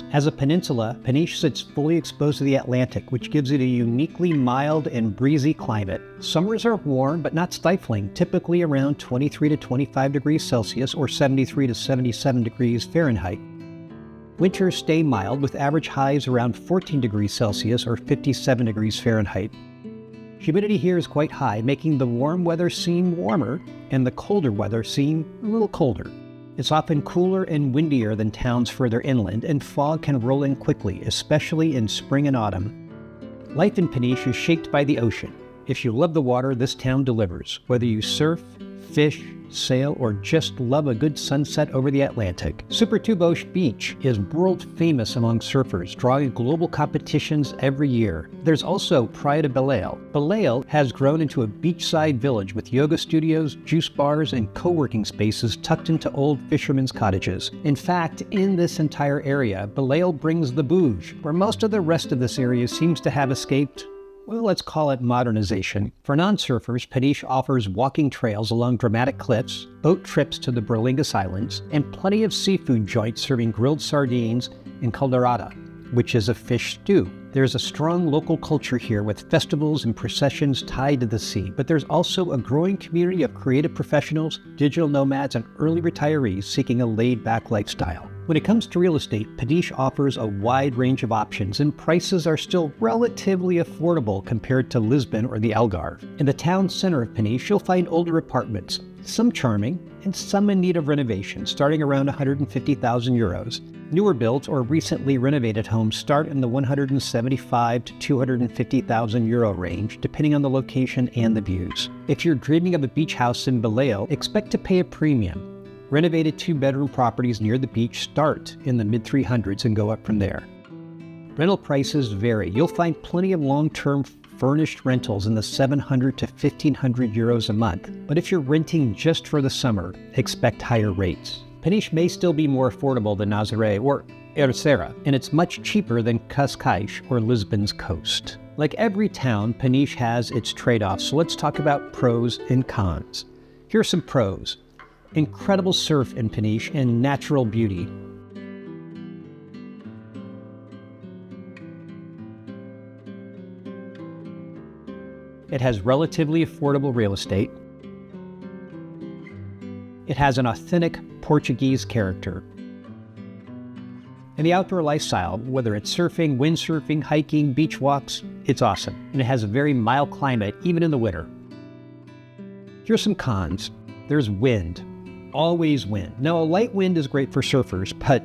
Expats. As a peninsula, Peniche sits fully exposed to the Atlantic, which gives it a uniquely mild and breezy climate. Summers are warm but not stifling, typically around 23 to 25 degrees Celsius or 73 to 77 degrees Fahrenheit. Winters stay mild with average highs around 14 degrees Celsius or 57 degrees Fahrenheit. Humidity here is quite high, making the warm weather seem warmer and the colder weather seem a little colder. It's often cooler and windier than towns further inland, and fog can roll in quickly, especially in spring and autumn. Life in Peniche is shaped by the ocean. If you love the water, this town delivers. Whether you surf, fish, sail, or just love a good sunset over the Atlantic. 𝐵𝐸 Beach is world famous among surfers, drawing global competitions every year. There's also Praia de Belém. Belém has grown into a beachside village with yoga studios, juice bars, and co-working spaces tucked into old fishermen's cottages. In fact, in this entire area, Belém brings the bouge, where most of the rest of this area seems to have escaped, well, let's call it modernization. For non-surfers, Peniche offers walking trails along dramatic cliffs, boat trips to the Berlingas Islands, and plenty of seafood joints serving grilled sardines and caldeirada, which is a fish stew. There's a strong local culture here with festivals and processions tied to the sea, but there's also a growing community of creative professionals, digital nomads, and early retirees seeking a laid-back lifestyle. When it comes to real estate, Peniche offers a wide range of options, and prices are still relatively affordable compared to Lisbon or the Algarve. In the town center of Peniche, you'll find older apartments, some charming and some in need of renovation, starting around 150,000 euros. Newer built or recently renovated homes start in the 175 to 250,000 euro range, depending on the location and the views. If you're dreaming of a beach house in Belém, expect to pay a premium. Renovated 2-bedroom properties near the beach start in the mid-300s and go up from there. Rental prices vary. You'll find plenty of long-term furnished rentals in the 700 to 1,500 euros a month. But if you're renting just for the summer, expect higher rates. Peniche may still be more affordable than Nazaré or 𝐼𝐶, and it's much cheaper than Cascais or Lisbon's coast. Like every town, Peniche has its trade-offs, so let's talk about pros and cons. Here are some pros. Incredible surf in Peniche and natural beauty. It has relatively affordable real estate. It has an authentic Portuguese character. And the outdoor lifestyle, whether it's surfing, windsurfing, hiking, beach walks, it's awesome. And it has a very mild climate, even in the winter. Here's some cons. There's wind. Always wind. Now, a light wind is great for surfers, but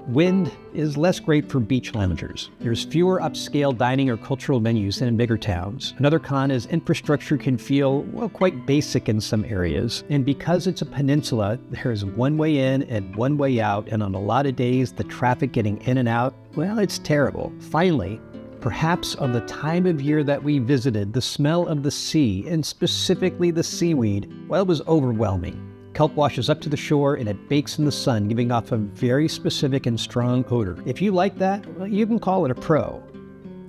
wind is less great for beach loungers. There's fewer upscale dining or cultural venues than in bigger towns. Another con is infrastructure can feel, well, quite basic in some areas. And because it's a peninsula, there's one way in and one way out, and on a lot of days, the traffic getting in and out, well, it's terrible. Finally, Perhaps on the time of year that we visited, the smell of the sea, and specifically the seaweed, well, it was overwhelming. Kelp washes up to the shore and it bakes in the sun, giving off a very specific and strong odor. If you like that, well, you can call it a pro.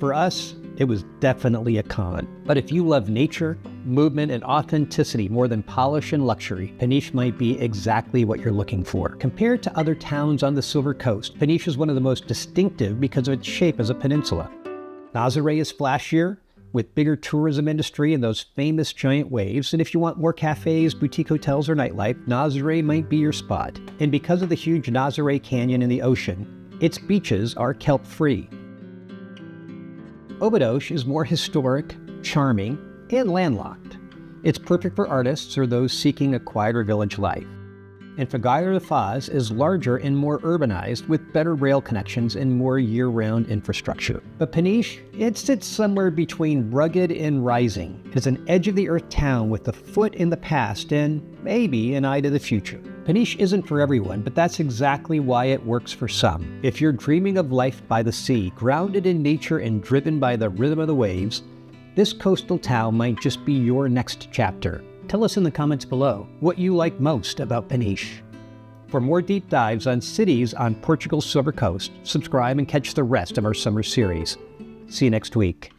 For us, it was definitely a con. But if you love nature, movement, and authenticity more than polish and luxury, Peniche might be exactly what you're looking for. Compared to other towns on the Silver Coast, Peniche is one of the most distinctive because of its shape as a peninsula. 𝐼𝐸 is flashier, with bigger tourism industry and those famous giant waves, and if you want more cafes, boutique hotels, or nightlife, 𝐼𝐸 might be your spot. And because of the huge 𝐼𝐸 Canyon in the ocean, its beaches are kelp-free. 𝐸𝐵𝐷 is more historic, charming, and landlocked. It's perfect for artists or those seeking a quieter village life. And 𝐸𝐵𝐷 is larger and more urbanized with better rail connections and more year-round infrastructure. But Peniche, it sits somewhere between rugged and rising. It's an edge-of-the-earth town with a foot in the past and maybe an eye to the future. Peniche isn't for everyone, but that's exactly why it works for some. If you're dreaming of life by the sea, grounded in nature and driven by the rhythm of the waves, this coastal town might just be your next chapter. Tell us in the comments below what you like most about Peniche. For more deep dives on cities on Portugal's Silver Coast, subscribe and catch the rest of our summer series. See you next week.